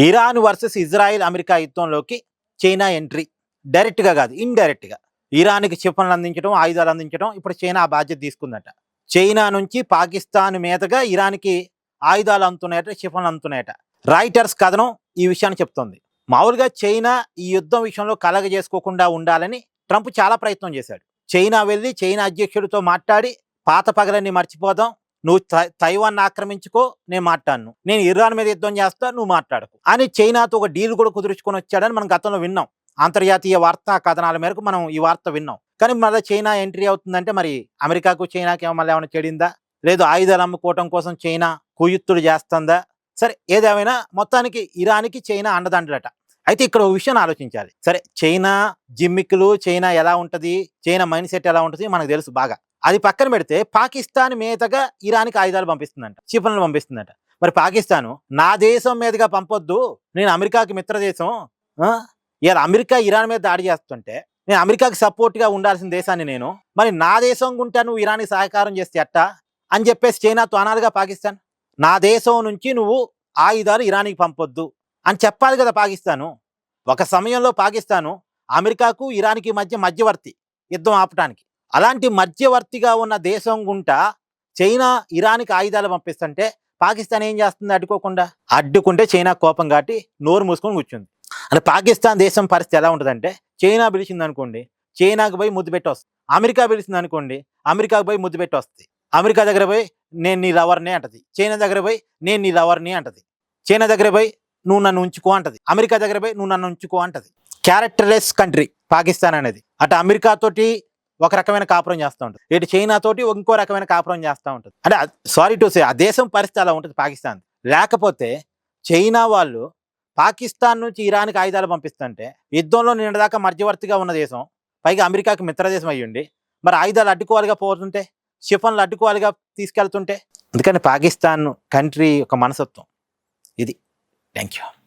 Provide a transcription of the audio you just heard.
Iran versus Israel America యుద్ధంలోకి China entry డైరెక్ట్గా కాదు ఇండైరెక్ట్గా ఇరాన్కి క్షిపణులు అందించడం ఆయుధాలు అందించడం ఇప్పుడు చైనా ఆ బాధ్యత తీసుకుందట. చైనా నుంచి పాకిస్తాన్ మీదుగా ఇరాన్కి ఆయుధాలు అందుతున్నాయట, క్షిపణులు అందుతున్నాయట. రాయిటర్స్ కథనం ఈ విషయాన్ని చెప్తోంది. మామూలుగా చైనా ఈ యుద్ధం విషయంలో కలగ చేసుకోకుండా ఉండాలని ట్రంప్ చాలా ప్రయత్నం చేశాడు. చైనా వెళ్ళి చైనా అధ్యక్షుడితో మాట్లాడి పాత పగలన్నీ మర్చిపోదాం, నువ్వు తైవాన్ ఆక్రమించుకో, నేను మాట్లాడను, నేను ఇరాన్ మీద యుద్ధం చేస్తా, నువ్వు మాట్లాడకు అని చైనాతో ఒక డీల్ కూడా కుదుర్చుకొని వచ్చాడని మనం గతంలో విన్నాం. అంతర్జాతీయ వార్తా కథనాల మేరకు మనం ఈ వార్త విన్నాం. కానీ మళ్ళీ చైనా ఎంట్రీ అవుతుందంటే మరి అమెరికాకు చైనాకి మళ్ళీ ఏమైనా చెడిందా, లేదు ఆయుధాలు అమ్ముకోవటం కోసం చైనా కుయుత్తులు చేస్తుందా? సరే, ఏదేమైనా మొత్తానికి ఇరాన్కి చైనా అండదండలట. అయితే ఇక్కడ ఒక విషయాన్ని ఆలోచించాలి. సరే, చైనా జిమ్మిక్కులు, చైనా ఎలా ఉంటుంది, చైనా మైండ్ సెట్ ఎలా ఉంటుంది మనకు తెలుసు బాగా. అది పక్కన పెడితే పాకిస్తాన్ మీదుగా ఇరాన్కి ఆయుధాలు పంపిస్తుందంట, క్షిపణులు పంపిస్తుందంట. మరి పాకిస్తాను నా దేశం మీదుగా పంపొద్దు, నేను అమెరికాకి మిత్ర దేశం, ఇలా అమెరికా ఇరాన్ మీద దాడి చేస్తుంటే నేను అమెరికాకి సపోర్ట్గా ఉండాల్సిన దేశాన్ని నేను, మరి నా దేశం గుంటా నువ్వు ఇరాన్కి సహకారం చేస్తే అట్టా అని చెప్పేసి చైనాతో అనాలిగా పాకిస్తాన్. నా దేశం నుంచి నువ్వు ఆయుధాలు ఇరాన్కి పంపొద్దు అని చెప్పాలి కదా పాకిస్తాను. ఒక సమయంలో పాకిస్తాను అమెరికాకు ఇరాన్కి మధ్యవర్తి యుద్ధం ఆపటానికి. అలాంటి మధ్యవర్తిగా ఉన్న దేశం గుంటా చైనా ఇరాన్కి ఆయుధాలు పంపిస్తుంటే పాకిస్తాన్ ఏం చేస్తుంది? అడ్డుకుంటే చైనా కోపం కాటి నోరు మూసుకొని కూర్చుంది. అంటే పాకిస్తాన్ దేశం పరిస్థితి ఎలా ఉంటుందంటే, చైనా పిలిచింది అనుకోండి, చైనాకు పోయి ముద్దు పెట్టి వస్తుంది. అమెరికా పిలిచింది అనుకోండి, అమెరికాకు పోయి ముద్దు పెట్టి వస్తుంది. అమెరికా దగ్గర పోయి నేను నీ లవర్ని అంటది, చైనా దగ్గర పోయి నేను నీ లవర్ని అంటది. చైనా దగ్గర పోయి నువ్వు నన్ను ఉంచుకో అంటది, అమెరికా దగ్గర పోయి నువ్వు నన్ను ఉంచుకో అంటది. క్యారెక్టర్లెస్ కంట్రీ పాకిస్తాన్ అనేది. అటు అమెరికాతోటి ఒక రకమైన కాపురం చేస్తూ ఉంటుంది, ఇటు చైనాతోటి ఇంకో రకమైన కాపురం చేస్తూ ఉంటుంది. అంటే సారీ టు సే, ఆ దేశం పరిస్థితి అలా ఉంటుంది పాకిస్తాన్. లేకపోతే చైనా వాళ్ళు పాకిస్తాన్ నుంచి ఇరాన్కి ఆయుధాలు పంపిస్తుంటే యుద్ధంలో నిన్నదాకా మధ్యవర్తిగా ఉన్న దేశం, పైగా అమెరికాకి మిత్రదేశం అయ్యుండి మరి ఆయుధాలు అడ్డుకోవాలిగా పోతుంటే, క్షిపణులు అడ్డుకోవాలిగా తీసుకెళ్తుంటే. అందుకని పాకిస్తాన్ కంట్రీ యొక్క మనసత్వం ఇది. Thank you.